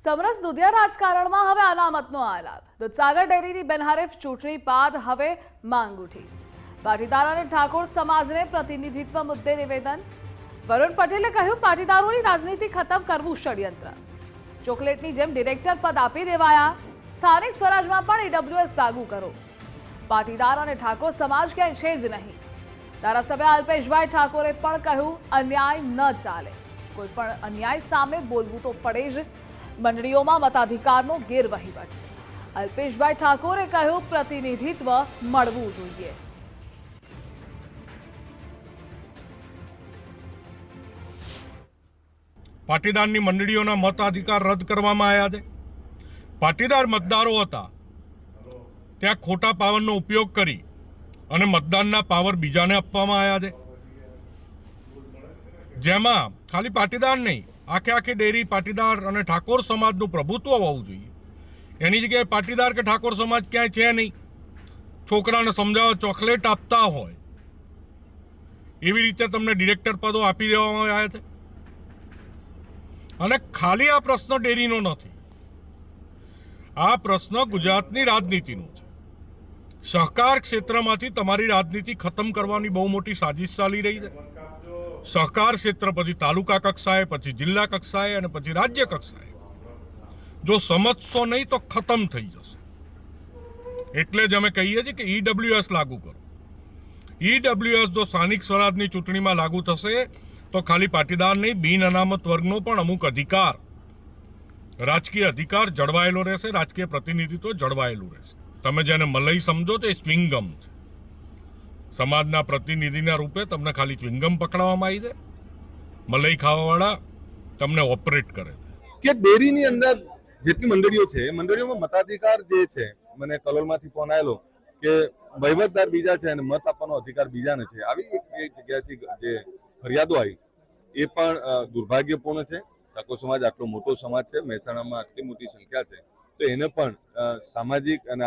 સમરસ દુધિયા રાજકારણમાં હવે અનામતનો આલાપ। દૂધસાગર ડેરીની બિનહરીફ ચૂંટણી બાદ હવે માંગ ઉઠી। પાટીદાર અને ઠાકોર સમાજને પ્રતિનિધિત્વ મુદ્દે નિવેદન। વરુણ પટેલે કહ્યું, પાટીદારોની રાજનીતિ ખતમ કરવું ષડયંત્ર। ચોકલેટની જેમ ડિરેક્ટર પદ આપી દેવાયા। સ્થાનિક સ્વરાજમાં પણ ઈડબ્લ્યુએસ લાગુ કરો। પાટીદાર અને ઠાકોર સમાજ ક્યાંય છે જ નહીં। ધારાસભ્ય અલ્પેશભાઈ ઠાકોરે પણ કહ્યું, અન્યાય ન ચાલે। કોઈ પણ અન્યાય સામે બોલવું તો પડે જ। મંડળીઓમાં મતાધિકારનો ગેરવહીવટ। અલ્પેશભાઈ ઠાકોરે કહ્યું, પ્રતિનિધિત્વ મળવું જોઈએ। પાટીદારની મંડળીઓના મતાધિકાર રદ કરવામાં આવ્યા છે। પાટીદાર મતદારો હતા ત્યાં ખોટા પાવરનો ઉપયોગ કરી અને મતદાનના પાવર બીજાને આપવામાં આવ્યા છે, જેમાં ખાલી પાટીદાર નહીં, આખી ડેરી પાટીદાર અને ઠાકોર સમાજનું પ્રભુત્વ હોવું જોઈએ। એની જગ્યાએ પાટીદાર કે ઠાકોર સમાજ ક્યાંય છે નહીં। છોકરાને સમજાવવા ચોકલેટ આપતા હોય એવી રીતે તમને ડિરેક્ટર પદો આપી દેવામાં આવ્યા છે। અને ખાલી આ પ્રશ્ન ડેરીનો નથી, આ પ્રશ્ન ગુજરાતની રાજનીતિનો છે। સહકાર ક્ષેત્રમાંથી તમારી રાજનીતિ ખતમ કરવાની બહુ મોટી સાજિશ ચાલી રહી છે। સહકાર ક્ષેત્ર પછી તાલુકા કક્ષાએ, પછી જિલ્લા કક્ષાએ અને પછી રાજ્ય કક્ષાએ જો સમજશો નહીં તો ખતમ થઈ જશે। એટલે જ અમે કહીએ છીએ કે ઈડબ્લ્યુએસ લાગુ કરો। ઈડબ્લ્યુએસ જો સ્થાનિક સ્વરાજની ચૂંટણીમાં લાગુ થશે તો ખાલી પાટીદાર નહીં, બિન અનામત વર્ગનો પણ અમુક અધિકાર, રાજકીય અધિકાર જળવાયેલો રહેશે, રાજકીય પ્રતિનિધિત્વ જળવાયેલું રહેશે। તમે જેને મલઈ સમજો તો એ સ્વિંગમ છે। સમાજના પ્રતિનિધિના રૂપે તમને ખાલી ચ્વિંગમ પકડવામાં આવી છે, મલઈ ખાવાવાળા તમને ઓપરેટ કરે છે। કે ડેરીની અંદર જેટલી મંડળીઓ છે એ મંડળીઓમાં મતાધિકાર જે છે, મને કલોલમાંથી ફોન આવેલો કે વહીવટદાર બીજા છે અને મત આપવાનો અધિકાર બીજાને છે, આવી એક જગ્યાથી જે ફરિયાદો આવી એ પણ દુર્ભાગ્યપૂર્ણ છે। ઠાકોર સમાજ આટલો મોટો સમાજ છે, મહેસાણામાં આટલી મોટી સંખ્યા છે, તો એને પણ સામાજિક અને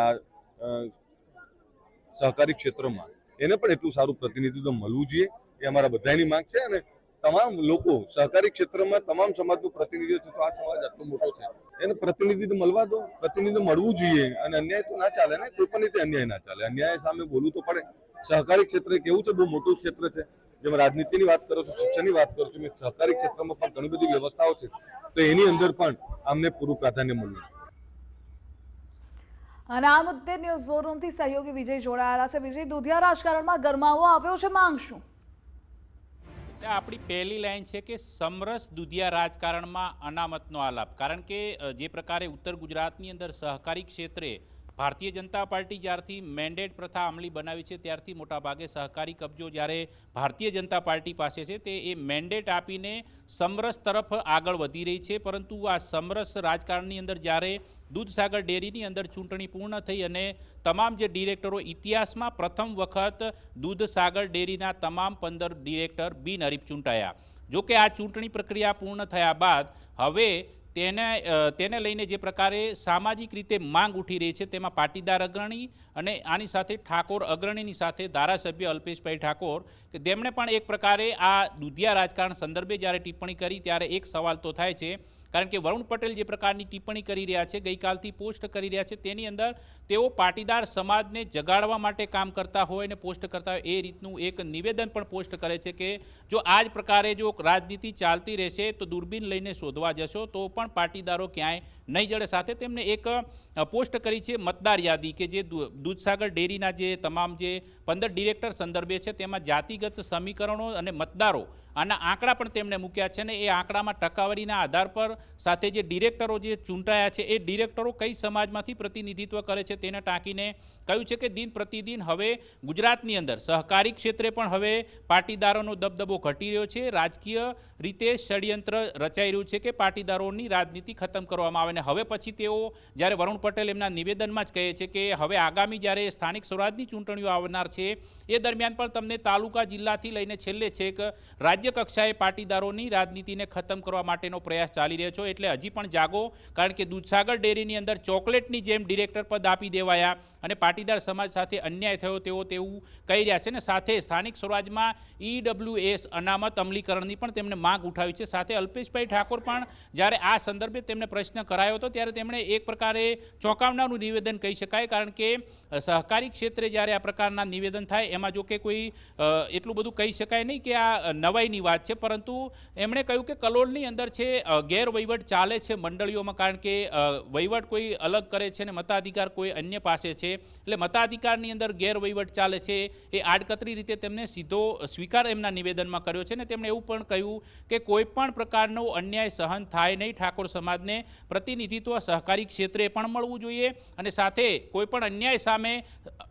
સહકારી ક્ષેત્રમાં એને પણ એટલું સારું પ્રતિનિધિત્વ મળવું જોઈએ, એ અમારા બધાની માંગ છે। અને તમામ લોકો સહકારી ક્ષેત્રમાં તમામ સમાજનું પ્રતિનિધિત્વ છે, તો આ સમાજ આટલો મોટો છે એને પ્રતિનિધિત્વ મળવા દો, પ્રતિનિધિત્વ મળવું જોઈએ। અને અન્યાય તો ના ચાલે ને, કોઈ પણ રીતે અન્યાય ના ચાલે, અન્યાય સામે બોલવું તો પડે। સહકારી ક્ષેત્ર કેવું છે, બહુ મોટું ક્ષેત્ર છે। જેમ રાજનીતિની વાત કરો છો, શિક્ષણની વાત કરો છો, સહકારી ક્ષેત્રમાં પણ ઘણી બધી વ્યવસ્થાઓ છે, તો એની અંદર પણ અમને પૂરું પ્રાધાન્ય મળ્યું। અને આ મુદ્દે ન્યૂઝ વોર રૂમથી સહયોગી વિજય જોડાયેલા છે। વિજય, દુધિયા રાજકારણમાં ગરમાવો આવ્યો છે, માંગ શું? આપણી પહેલી લાઈન છે કે સમરસ દુધિયા રાજકારણમાં અનામતનો આલાપ। કારણ કે જે પ્રકારે ઉત્તર ગુજરાતની અંદર સહકારી ક્ષેત્રે ભારતીય જનતા પાર્ટી જ્યારથી મેન્ડેટ પ્રથા અમલી બનાવી છે ત્યારથી મોટાભાગે સહકારી કબજો જ્યારે ભારતીય જનતા પાર્ટી પાસે છે તે એ મેન્ડેટ આપીને સમરસ તરફ આગળ વધી રહી છે। પરંતુ આ સમરસ રાજકારણની અંદર જ્યારે દૂધસાગર ડેરીની અંદર ચૂંટણી પૂર્ણ થઈ અને તમામ જે ડિરેક્ટરો, ઇતિહાસમાં પ્રથમ વખત દૂધસાગર ડેરીના તમામ 15 ડિરેક્ટર બિનહરીફ ચૂંટાયા। જોકે આ ચૂંટણી પ્રક્રિયા પૂર્ણ થયા બાદ હવે તેને લઈને જે પ્રકારે સામાજિક રીતે માંગ ઉઠી રહી છે તેમાં પાટીદાર અગ્રણી અને આની સાથે ઠાકોર અગ્રણીની સાથે ધારાસભ્ય અલ્પેશભાઈ ઠાકોર કે તેમણે પણ એક પ્રકારે આ દુધિયા રાજકારણ સંદર્ભે જ્યારે ટિપ્પણી કરી ત્યારે એક સવાલ તો થાય છે, કારણ કે વરુણ પટેલ જે પ્રકારની ટિપ્પણી કરી રહ્યા છે, ગઈકાલથી પોસ્ટ કરી રહ્યા છે, તેની અંદર તેઓ પાટીદાર સમાજને જગાડવા માટે કામ કરતા હોય અને પોસ્ટ કરતા હોય એ રીતનું એક નિવેદન પણ પોસ્ટ કરે છે કે જો આ જ પ્રકારે જો રાજનીતિ ચાલતી રહેશે તો દૂરબીન લઈને શોધવા જશો તો પણ પાટીદારો ક્યાંય નહીં જડે। સાથે તેમણે એક પોસ્ટ કરી છે મતદાર યાદી કે જે દૂધસાગર ડેરીના જે તમામ જે 15 ડિરેક્ટર સંદર્ભે છે તેમાં જાતિગત સમીકરણો અને મતદારો આના આંકડા પણ તેમણે મૂક્યા છે અને એ આંકડામાં ટકાવારીના આધાર પર સાથે જે ડિરેક્ટરો જે ચૂંટાયા છે એ ડિરેક્ટરો કઈ સમાજમાંથી પ્રતિનિધિત્વ કરે છે તેને ટાંકીને કહ્યું છે કે દિન પ્રતિદિન હવે ગુજરાતની અંદર સહકારી ક્ષેત્રે પણ હવે પાટીદારોનો દબદબો ઘટી રહ્યો છે। રાજકીય રીતે ષડયંત્ર રચાઈ રહ્યું છે કે પાટીદારોની રાજનીતિ ખતમ કરવામાં આવે। અને હવે પછી તેઓ જ્યારે વરુણ પટેલ એમના નિવેદનમાં જ કહે છે કે હવે આગામી જ્યારે સ્થાનિક સ્વરાજની ચૂંટણીઓ આવનાર છે એ દરમિયાન પણ તમને તાલુકા જિલ્લાથી લઈને છેલ્લે છેક રાજ્ય કક્ષાએ પાટીદારોની રાજનીતિને ખતમ કરવા માટેનો પ્રયાસ ચાલી રહ્યો છે। એટલે હજી પણ જાગો, કારણ કે દૂધસાગર ડેરીની અંદર ચોકલેટની જેમ ડિરેક્ટર પદ આપી દેવાયા અને પાટીદાર સમાજ સાથે અન્યાય થયો તેવું કહી રહ્યા છે। અને સાથે સ્થાનિક સ્વરાજમાં ઈડબ્લ્યુએસ અનામત અમલીકરણની પણ તેમને માંગ ઉઠાવી છે। સાથે અલ્પેશભાઈ ઠાકોર પણ જ્યારે આ સંદર્ભે તેમને પ્રશ્ન કરાયો ભરાયો હતો ત્યારે તેમણે એક પ્રકારે ચોંકાવનારું નિવેદન કહી શકાય, કારણ કે સહકારી ક્ષેત્રે જ્યારે આ પ્રકારના નિવેદન થાય એમાં જો કે કોઈ એટલું બધું કહી શકાય નહીં કે આ નવાઈની વાત છે, પરંતુ એમણે કહ્યું કે કલોલની અંદર છે ગેરવહીવટ ચાલે છે મંડળીઓમાં, કારણ કે વહીવટ કોઈ અલગ કરે છે અને મતાધિકાર કોઈ અન્ય પાસે છે, એટલે મતાધિકારની અંદર ગેરવહીવટ ચાલે છે એ આડકતરી રીતે તેમને સીધો સ્વીકાર એમના નિવેદનમાં કર્યો છે. અને તેમણે એવું પણ કહ્યું કે કોઈ પણ પ્રકારનો અન્યાય સહન થાય નહીં, ઠાકોર સમાજને પ્રતિનિધિત્વ સહકારી ક્ષેત્રે પણ મળવું જોઈએ અને સાથે કોઈ પણ અન્યાય સામે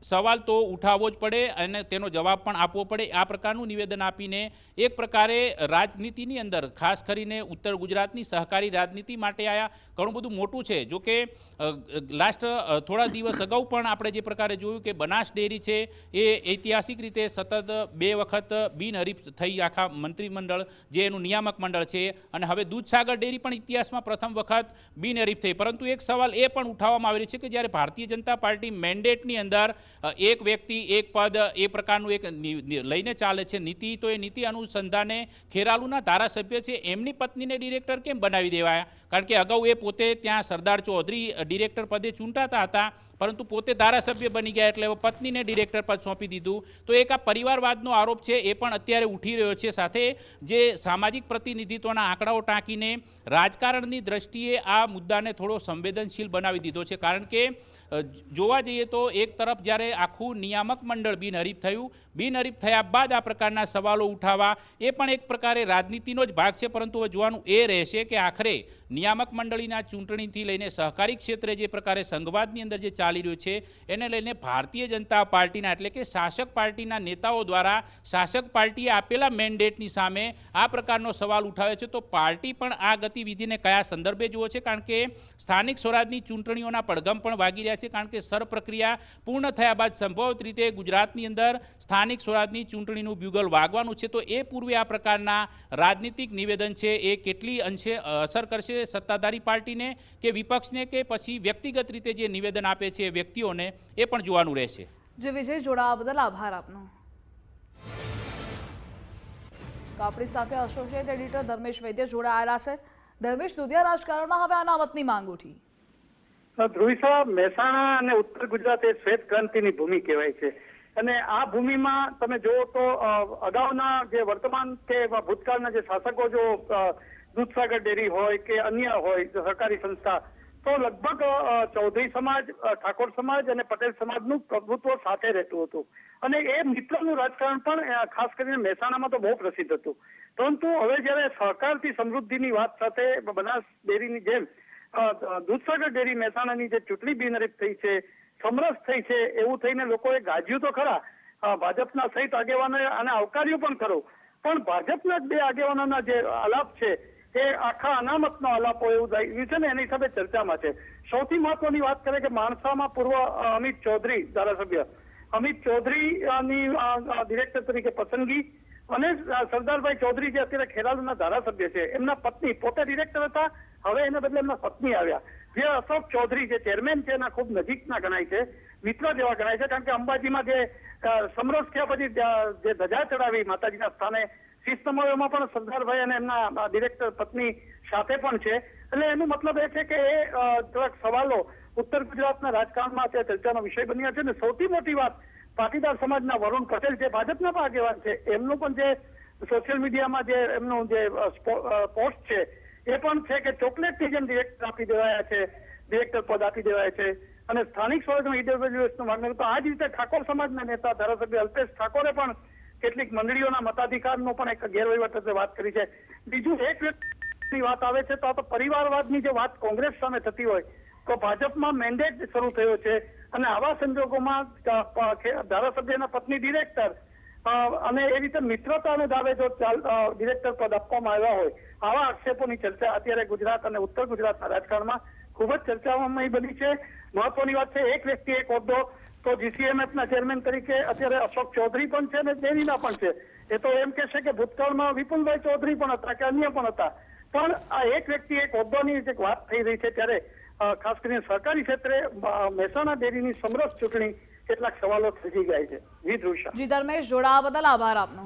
સવાલ તો ઉઠાવવો જ પડે અને તેનો જવાબ પણ આપવો પડે. આ પ્રકારનું નિવેદન આપીને એક પ્રકારે રાજનીતિની અંદર ખાસ કરીને ઉત્તર ગુજરાતની સહકારી રાજનીતિ માટે આ ઘણું બધું મોટું છે. જો કે લાસ્ટ થોડા દિવસ અગાઉ પણ આપણે જે પ્રકારે જોયું કે બનાસ ડેરી છે એ ઐતિહાસિક રીતે સતત 2 વખત બિનહરીફ થઈ આખા મંત્રીમંડળ જે એનું નિયામક મંડળ છે, અને હવે દૂધસાગર ડેરી પણ ઇતિહાસમાં પ્રથમ વખત બિનહરીફ થઈ. પરંતુ એક સવાલ એ પણ ઉઠાવવામાં આવી રહ્યો છે કે જ્યારે ભારતીય જનતા પાર્ટી મેન્ડેટની અંદર એક વ્યક્તિ એક પદ એ પ્રકારનું એક લઈને ચાલે છે નીતિ, તો એ નીતિ અનુસંધાને ખેરાલુના ધારાસભ્ય છે એમની પત્નીને ડિરેક્ટર કેમ બનાવી દેવાયા? કારણ કે અગાઉ એ પોતે ત્યાં સરદાર ચૌધરી ડિરેક્ટર પદે ચૂંટાતા હતા, પરંતુ પોતે ધારાસભ્ય બની ગયા એટલે પત્નીને ડિરેક્ટર પદ સોંપી દીધું. તો એક આ પરિવારવાદનો આરોપ છે એ પણ અત્યારે ઉઠી રહ્યો છે. સાથે જે સામાજિક પ્રતિનિધિત્વના આંકડાઓ ટાંકીને રાજકારણની દ્રષ્ટિએ આ મુદ્દાને થોડો સંવેદનશીલ બનાવી દીધો છે, કારણ કે જોવા જઈએ તો એક તરફ જ્યારે આખું નિયામક મંડળ બિનહરીફ થયું, બિનહરીફ થયા બાદ આ પ્રકારના સવાલો ઉઠાવવા એ પણ એક પ્રકારે રાજનીતિનો જ ભાગ છે. પરંતુ હવે જોવાનું એ રહેશે કે આખરે નિયામક મંડળીના ચૂંટણીથી લઈને સહકારી ક્ષેત્રે જે પ્રકારે સંઘવાદની અંદર જે ચાલી રહ્યું છે એને લઈને ભારતીય જનતા પાર્ટીના એટલે કે શાસક પાર્ટીના નેતાઓ દ્વારા શાસક પાર્ટીએ આપેલા મેન્ડેટની સામે આ પ્રકારનો સવાલ ઉઠાવ્યો છે. તો પાર્ટી પણ આ ગતિવિધિને કયા સંદર્ભે જુએ છે? કારણ કે સ્થાનિક સ્વરાજની ચૂંટણીઓના પડઘમ પણ વાગી રહ્યા છે, કારણ કે સર પ્રક્રિયા પૂર્ણ થયા બાદ સંભવિત રીતે ગુજરાતની અંદર સ્થાનિક સ્વરાજની ચૂંટણીનું બ્યુગલ વાગવાનું છે. તો એ પૂર્વે આ પ્રકારના રાજનીતિક નિવેદન છે એ કેટલી અંશે અસર કરશે સત્તાધારી પાર્ટીને કે વિપક્ષને, કે પછી વ્યક્તિગત રીતે જે નિવેદન આપે છે વ્યક્તિઓને, એ પણ જોવાનું રહેશે. જે વિજય જોડાવા બદલ આભાર આપનો. તો આપણી સાથે એસોસિએટ એડિટર ધર્મેશ વૈદ્ય જોડાયેલા છે. ધર્મેશ, દુધિયા રાજકારણમાં હવે અનામતની માંગ ઉઠી. ધ્રુવિસા, મહેસાણા અને ઉત્તર ગુજરાત એ શ્વેત ક્રાંતિની ભૂમિ કહેવાય છે, અને આ ભૂમિમાં તમે જુઓ તો અગાઉના જે વર્તમાન કે ભૂતકાળના જે શાસકો, જો દૂધસાગર ડેરી હોય કે અન્ય હોય સહકારી સંસ્થા, તો લગભગ ચૌધરી સમાજ, ઠાકોર સમાજ અને પટેલ સમાજનું પ્રભુત્વ સાથે રહેતું હતું, અને એ મિત્રનું રાજકારણ પણ ખાસ કરીને મહેસાણામાં તો બહુ પ્રસિદ્ધ હતું. પરંતુ હવે જ્યારે સહકારથી સમૃદ્ધિની વાત સાથે બનાસ ડેરીની જેમ દૂધસાગર ડેરી મહેસાણાની જે ચૂંટણી બિનહરીફ થઈ છે, સમરસ થઈ છે, એવું થઈને લોકોએ ગાજ્યું તો ખરા, ભાજપના સહિત આગેવાનોએ આને આવકાર્યું પણ ખરું, પણ ભાજપના જ 2 આગેવાનોના જે આલાપ છે એ આખા અનામતનો આલાપો એવું થયું છે ને એની સાથે ચર્ચામાં છે. સૌથી મહત્વની વાત કરે કે માણસામાં પૂર્વ અમિત ચૌધરી ધારાસભ્ય, અમિત ચૌધરીની ડિરેક્ટર તરીકે પસંદગી, અને સરદારભાઈ ચૌધરી જે અત્યારે ખેરાલુના ધારાસભ્ય છે એમના પત્ની પોતે ડિરેક્ટર હતા, હવે એને બદલે એમના પત્ની આવ્યા. જે અશોક ચૌધરી જે ચેરમેન છે એના ખૂબ નજીકના ગણાય છે, મિત્ર જેવા ગણાય છે, કારણ કે અંબાજીમાં જે સમરસ થયા પછી જે ધજા ચડાવી માતાજીના સ્થાને શિસ્તમોમાં પણ સરદારભાઈ અને એમના ડિરેક્ટર પત્ની સાથે પણ છે. એટલે એનો મતલબ એ છે કે એ થોડાક સવાલો ઉત્તર ગુજરાતના રાજકારણમાં અત્યારે ચર્ચાનો વિષય બન્યા છે. અને સૌથી મોટી વાત, પાટીદાર સમાજના વરુણ પટેલ જે ભાજપના પણ આગેવાન છે, એમનું પણ જે સોશિયલ મીડિયામાં જે એમનું જે પોસ્ટ છે એ પણ છે કે ચોકલેટની જેમ ડિરેક્ટર આપી દેવાયા છે, ડિરેક્ટર પદ આપી દેવાય છે, અને સ્થાનિક સ્વરાજમાં ઈડબ્લ્યુએસનો માંગણી. તો આ જ રીતે ઠાકોર સમાજના નેતા ધારાસભ્ય અલ્પેશ ઠાકોરે પણ કેટલીક મંડળીઓના મતાધિકારનો પણ એક ગેરવહીવટ વિશે વાત કરી છે. બીજું એક વ્યક્તિની વાત આવે છે તો આ તો પરિવારવાદની જે વાત કોંગ્રેસ સામે થતી હોય તો ભાજપમાં મેન્ડેટ શરૂ થયો છે, અને આવા સંજોગોમાં ધારાસભ્યના પત્ની ડિરેક્ટર અને એ રીતે મિત્રતાને દાવે જો ડિરેક્ટર પદ આપવામાં આવ્યા હોય, આવા આક્ષેપોની ચર્ચા અત્યારે ગુજરાત અને ઉત્તર ગુજરાતના રાજકારણમાં ખૂબ જ ચર્ચામાં બની છે. મહત્વની વાત છે, એક વ્યક્તિ એક હોદ્દો, તો જીસીએમએફના ચેરમેન તરીકે અત્યારે અશોક ચૌધરી પણ છે અને ડેરીના પણ છે. એ તો એમ કે છે કે ભૂતકાળમાં વિપુલભાઈ ચૌધરી પણ હતા કે અન્ય પણ હતા, પણ આ એક વ્યક્તિ એક હોદ્દાની જે વાત થઈ રહી છે ત્યારે ખાસ કરીને સહકારી ક્ષેત્રે મહેસાણા ડેરીની સમરસ ચૂંટણી કેટલાક સવાલો થઈ જાય છે. જી ધ્રુષા. જી ધર્મેશ, જોડાવા બદલ આભાર આપનો.